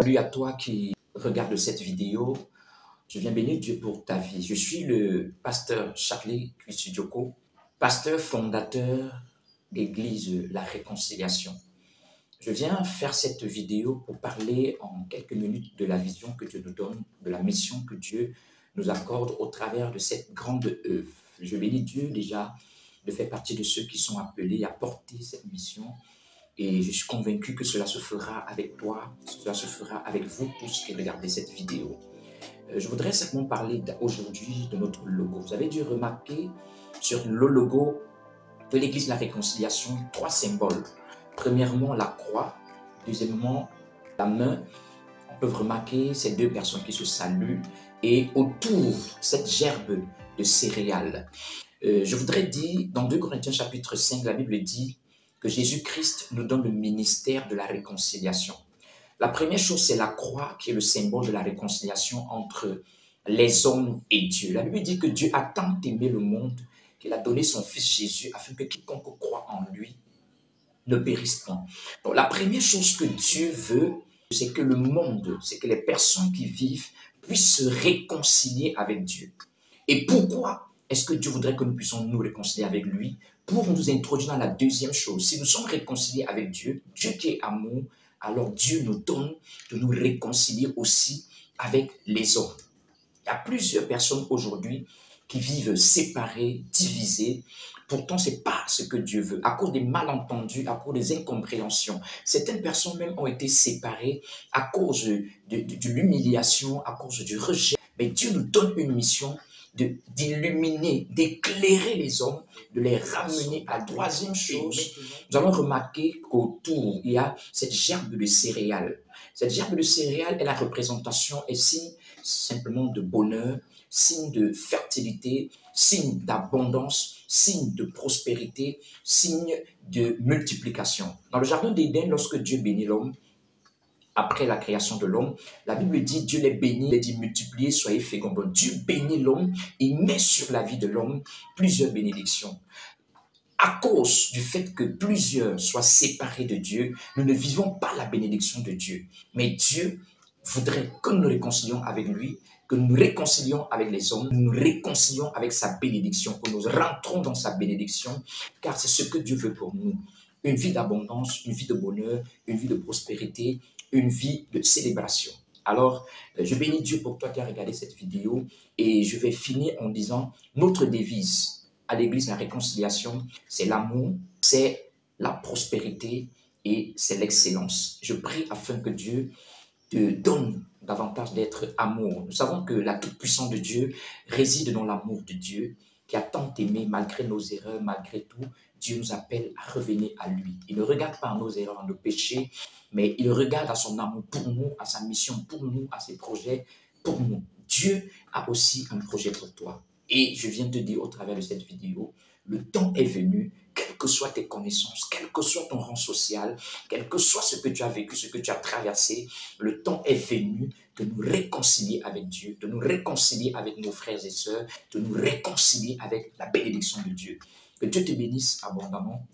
Salut à toi qui regarde cette vidéo. Je viens bénir Dieu pour ta vie. Je suis le pasteur Charlie Kwisudjoko, pasteur fondateur d'église La Réconciliation. Je viens faire cette vidéo pour parler en quelques minutes de la vision que Dieu nous donne, de la mission que Dieu nous accorde au travers de cette grande œuvre. Je bénis Dieu déjà de faire partie de ceux qui sont appelés à porter cette mission. Et je suis convaincu que cela se fera avec toi, cela se fera avec vous tous qui regardez cette vidéo. Je voudrais simplement parler aujourd'hui de notre logo. Vous avez dû remarquer sur le logo de l'Église de la Réconciliation 3 symboles. Premièrement, la croix. Deuxièmement, la main. On peut remarquer ces deux personnes qui se saluent. Et autour, cette gerbe de céréales. Je voudrais dire, dans 2 Corinthiens chapitre 5, la Bible dit que Jésus-Christ nous donne le ministère de la réconciliation. La première chose, c'est la croix qui est le symbole de la réconciliation entre les hommes et Dieu. La Bible dit que Dieu a tant aimé le monde qu'il a donné son Fils Jésus afin que quiconque croit en lui ne périsse point. Donc la première chose que Dieu veut, c'est que le monde, c'est que les personnes qui vivent puissent se réconcilier avec Dieu. Et pourquoi est-ce que Dieu voudrait que nous puissions nous réconcilier avec lui? Pour nous introduire dans la deuxième chose, si nous sommes réconciliés avec Dieu, Dieu qui est amour, alors Dieu nous donne de nous réconcilier aussi avec les hommes. Il y a plusieurs personnes aujourd'hui qui vivent séparées, divisées. Pourtant, ce n'est pas ce que Dieu veut. À cause des malentendus, à cause des incompréhensions. Certaines personnes même ont été séparées à cause de l'humiliation, à cause du rejet. Mais Dieu nous donne une mission d'illuminer, d'éclairer les hommes, de les ramener à la troisième chose. Nous allons remarquer qu'autour, il y a cette gerbe de céréales. Cette gerbe de céréales est la représentation et signe simplement de bonheur, signe de fertilité, signe d'abondance, signe de prospérité, signe de multiplication. Dans le jardin d'Éden, lorsque Dieu bénit l'homme, après la création de l'homme, la Bible dit Dieu les bénit, il dit multipliez, soyez féconds. Dieu bénit l'homme, il met sur la vie de l'homme plusieurs bénédictions. À cause du fait que plusieurs soient séparés de Dieu, nous ne vivons pas la bénédiction de Dieu. Mais Dieu voudrait que nous nous réconcilions avec lui, que nous nous réconcilions avec les hommes, nous nous réconcilions avec sa bénédiction, que nous rentrons dans sa bénédiction, car c'est ce que Dieu veut pour nous. Une vie d'abondance, une vie de bonheur, une vie de prospérité, une vie de célébration. Alors, je bénis Dieu pour toi qui as regardé cette vidéo et je vais finir en disant notre devise à l'Église de la Réconciliation, c'est l'amour, c'est la prospérité et c'est l'excellence. Je prie afin que Dieu te donne davantage d'être amour. Nous savons que la toute-puissance de Dieu réside dans l'amour de Dieu qui a tant aimé malgré nos erreurs, malgré tout. Dieu nous appelle à revenir à lui. Il ne regarde pas à nos erreurs, à nos péchés, mais il regarde à son amour pour nous, à sa mission pour nous, à ses projets pour nous. Dieu a aussi un projet pour toi. Et je viens te dire au travers de cette vidéo, le temps est venu, quelles que soient tes connaissances, quel que soit ton rang social, quel que soit ce que tu as vécu, ce que tu as traversé, le temps est venu de nous réconcilier avec Dieu, de nous réconcilier avec nos frères et sœurs, de nous réconcilier avec la bénédiction de Dieu. Que Dieu te bénisse abondamment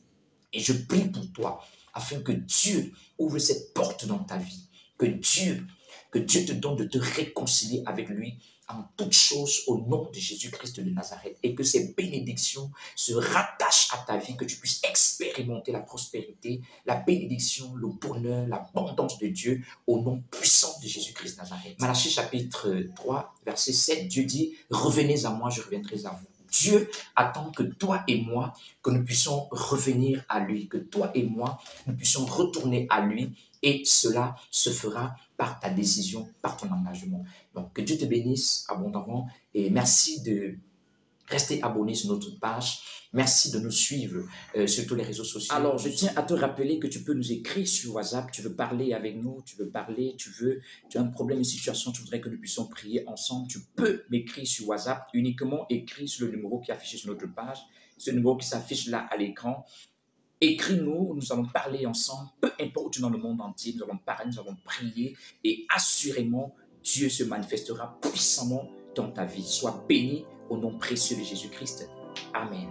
et je prie pour toi afin que Dieu ouvre cette porte dans ta vie, que Dieu te donne de te réconcilier avec lui en toutes choses au nom de Jésus-Christ de Nazareth et que ces bénédictions se rattachent à ta vie, que tu puisses expérimenter la prospérité, la bénédiction, le bonheur, l'abondance de Dieu au nom puissant de Jésus-Christ de Nazareth. Malachie chapitre 3, verset 7, Dieu dit « Revenez à moi, je reviendrai à vous ». Dieu attend que toi et moi, que nous puissions revenir à lui, que toi et moi, nous puissions retourner à lui et cela se fera par ta décision, par ton engagement. Donc, que Dieu te bénisse abondamment et merci de rester abonné sur notre page. Merci de nous suivre sur tous les réseaux sociaux. Alors, je tiens à te rappeler que tu peux nous écrire sur WhatsApp. Tu veux parler avec nous, tu veux parler, tu as un problème, une situation, tu voudrais que nous puissions prier ensemble. Tu peux m'écrire sur WhatsApp, uniquement écris sur le numéro qui est affiché sur notre page. Ce numéro qui s'affiche là à l'écran. Écris-nous, nous allons parler ensemble. Peu importe où tu es dans le monde entier, nous allons parler, nous allons prier. Et assurément, Dieu se manifestera puissamment dans ta vie. Sois béni au nom précieux de Jésus-Christ. Amen.